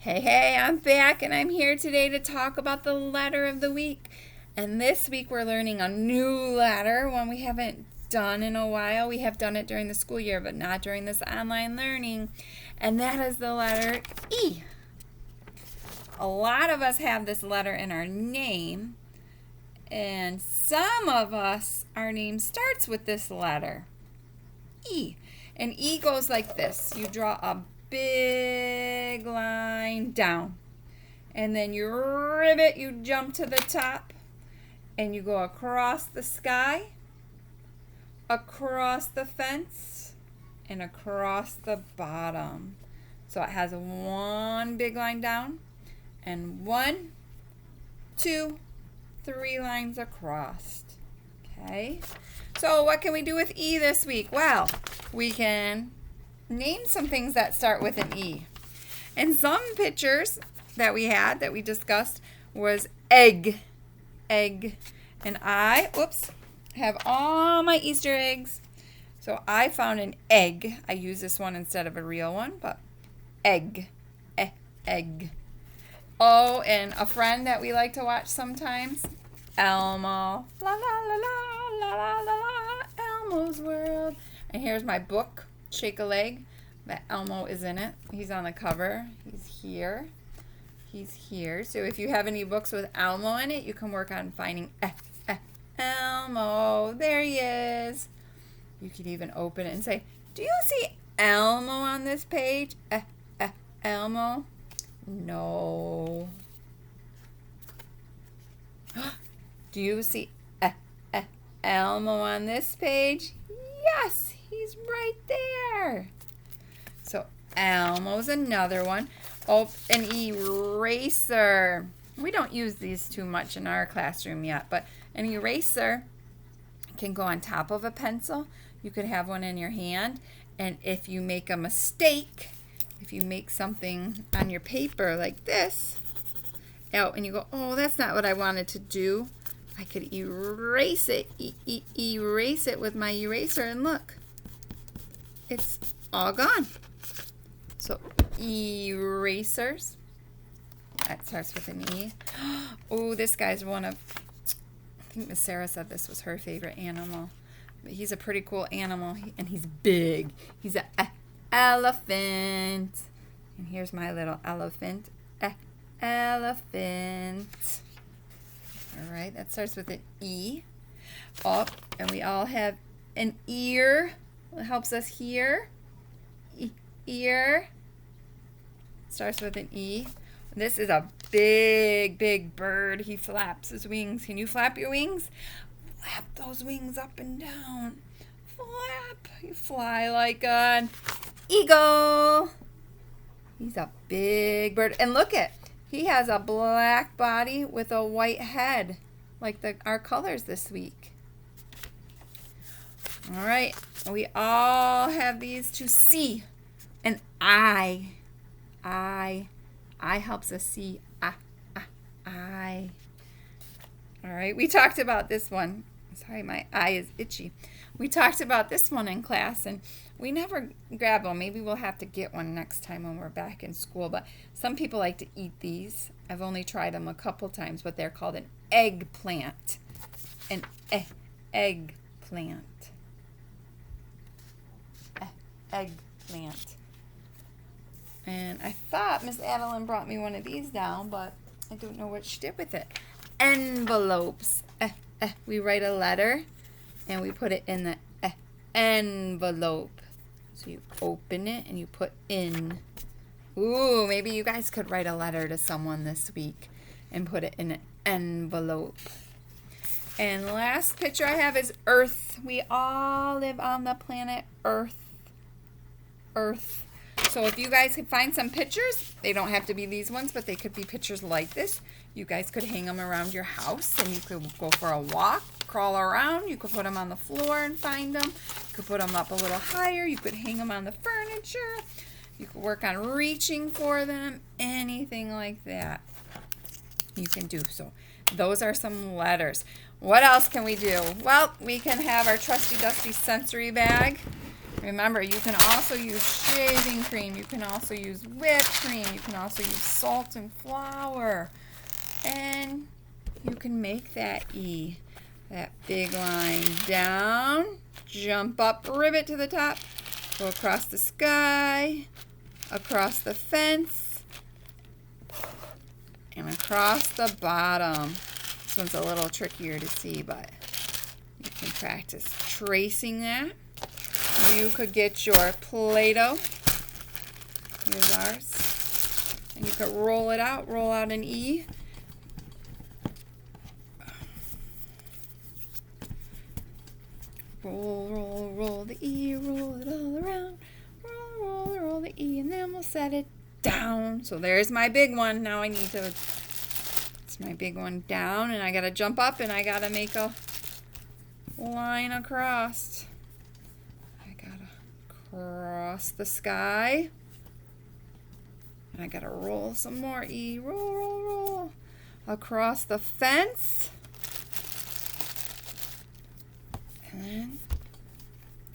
Hey, I'm back and I'm here today to talk about the letter of the week. And this week we're learning a new letter, one we haven't done in a while. We have done it during the school year, but not during this online learning. And that is the letter E. A lot of us have this letter in our name, and some of us, our name starts with this letter, E. And E goes like this. You draw a big line down, and then you ribbit, you jump to the top, and you go across the sky, across the fence, and across the bottom. So it has one big line down and 1, 2, 3 lines across. Okay, so what can we do with E this week? Well, we can name some things that start with an E. And some pictures that we had, that we discussed, was egg. And I, have all my Easter eggs. So I found an egg. I use this one instead of a real one, but egg. Egg. Oh, and a friend that we like to watch sometimes, Elmo. La la la la la la la la, Elmo's World. And here's my book, Shake a Leg, that Elmo is in it. He's on the cover. He's here. So if you have any books with Elmo in it, you can work on finding Elmo. There he is. You could even open it and say, do you see Elmo on this page? Elmo? No. Do you see Elmo on this page? Yes, he's right there. So Elmo's another one. Oh, an eraser. We don't use these too much in our classroom yet, but an eraser can go on top of a pencil. You could have one in your hand, and if you make a mistake, if you make something on your paper like this, and you go, oh, that's not what I wanted to do, I could erase it, erase it with my eraser, and look, it's all gone. So erasers, that starts with an E. Oh, this guy's one of, I think Miss Sarah said this was her favorite animal. But he's a pretty cool animal, and he's big. He's an elephant. And here's my little elephant. Elephant. All right, that starts with an E. Oh, and we all have an ear. It helps us hear. Ear. Starts with an E. This is a big bird. He flaps his wings. Can you flap your wings? Flap those wings up and down. Flap. You fly like an eagle. He's a big bird. And look at, he has a black body with a white head, like our colors this week. All right. We all have these to see. And I helps us see. I. All right, we talked about this one. Sorry, my eye is itchy. We talked about this one in class, and we never grab one. Maybe we'll have to get one next time when we're back in school. But some people like to eat these. I've only tried them a couple times, but they're called an eggplant. An eggplant. Eggplant. And I thought Miss Adeline brought me one of these down, but I don't know what she did with it. Envelopes. We write a letter, and we put it in the envelope. So you open it, and you put in. Ooh, maybe you guys could write a letter to someone this week and put it in an envelope. And the last picture I have is Earth. We all live on the planet Earth. Earth. So if you guys could find some pictures, they don't have to be these ones, but they could be pictures like this. You guys could hang them around your house, and you could go for a walk, crawl around. You could put them on the floor and find them. You could put them up a little higher. You could hang them on the furniture. You could work on reaching for them. Anything like that you can do. So those are some letters. What else can we do? Well, we can have our trusty dusty sensory bag. Remember, you can also use shaving cream. You can also use whipped cream. You can also use salt and flour. And you can make that E. That big line down, jump up, ribbit to the top, go across the sky, across the fence, and across the bottom. This one's a little trickier to see, but you can practice tracing that. You could get your Play-Doh. Here's ours. And you could roll it out, roll out an E. Roll, roll, roll the E, roll it all around. Roll, roll, roll the E, and then we'll set it down. So there's my big one. Now I need to, it's my big one down, and I gotta jump up, and I gotta make a line across. I gotta cross the sky. And I gotta roll some more E. Roll, roll, roll. Across the fence. And then,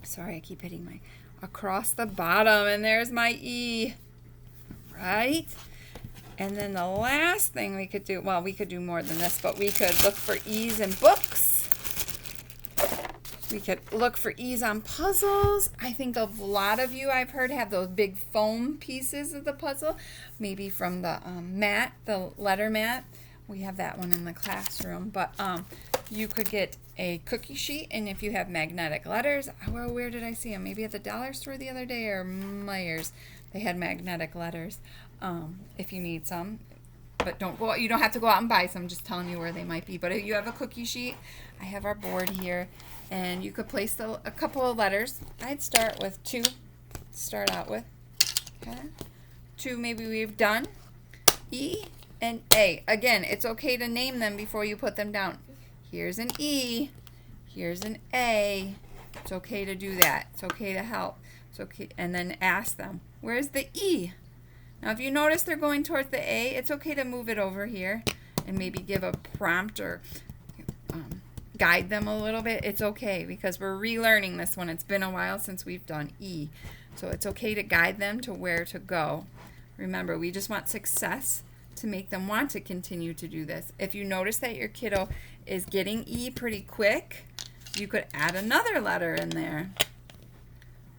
sorry, I keep hitting my, across the bottom, and there's my E, right? And then the last thing we could do, well, we could do more than this, but we could look for E's in books. We could look for E's on puzzles. I think a lot of you, I've heard, have those big foam pieces of the puzzle, maybe from the mat, the letter mat. We have that one in the classroom, but you could get a cookie sheet, and if you have magnetic letters, well, where did I see them? Maybe at the dollar store the other day, or Myers. They had magnetic letters. If you need some, but you don't have to go out and buy some. I'm just telling you where they might be. But if you have a cookie sheet, I have our board here, and you could place a couple of letters. I'd start with 2. Start out with, okay, 2. Maybe we've done E and A. Again, it's okay to name them before you put them down. Here's an E. Here's an A. It's okay to do that. It's okay to help. It's okay, and then ask them, where's the E? Now, if you notice they're going towards the A, it's okay to move it over here and maybe give a prompt or guide them a little bit. It's okay, because we're relearning this one. It's been a while since we've done E. So it's okay to guide them to where to go. Remember, we just want success to make them want to continue to do this. If you notice that your kiddo is getting E pretty quick, you could add another letter in there.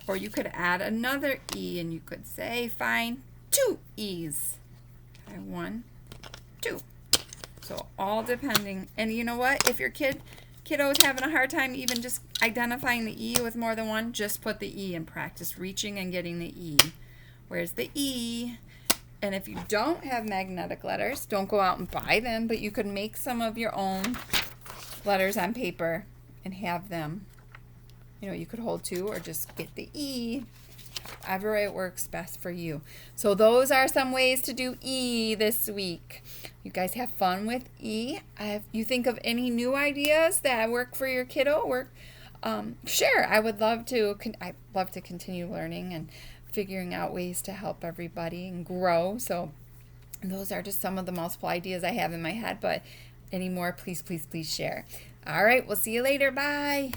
Or you could add another E, and you could say, find 2 E's. Okay, 1, 2. So all depending. And you know what? If your kiddo is having a hard time even just identifying the E with more than one, just put the E and practice reaching and getting the E. Where's the E? And if you don't have magnetic letters, don't go out and buy them, but you could make some of your own letters on paper and have them. You know, you could hold 2 or just get the E. However it works best for you. So those are some ways to do E this week. You guys have fun with E. If you think of any new ideas that work for your kiddo, share. I would love to. I'd love to continue learning and figuring out ways to help everybody and grow. So those are just some of the multiple ideas I have in my head. But any more, please, please, please share. All right, we'll see you later. Bye.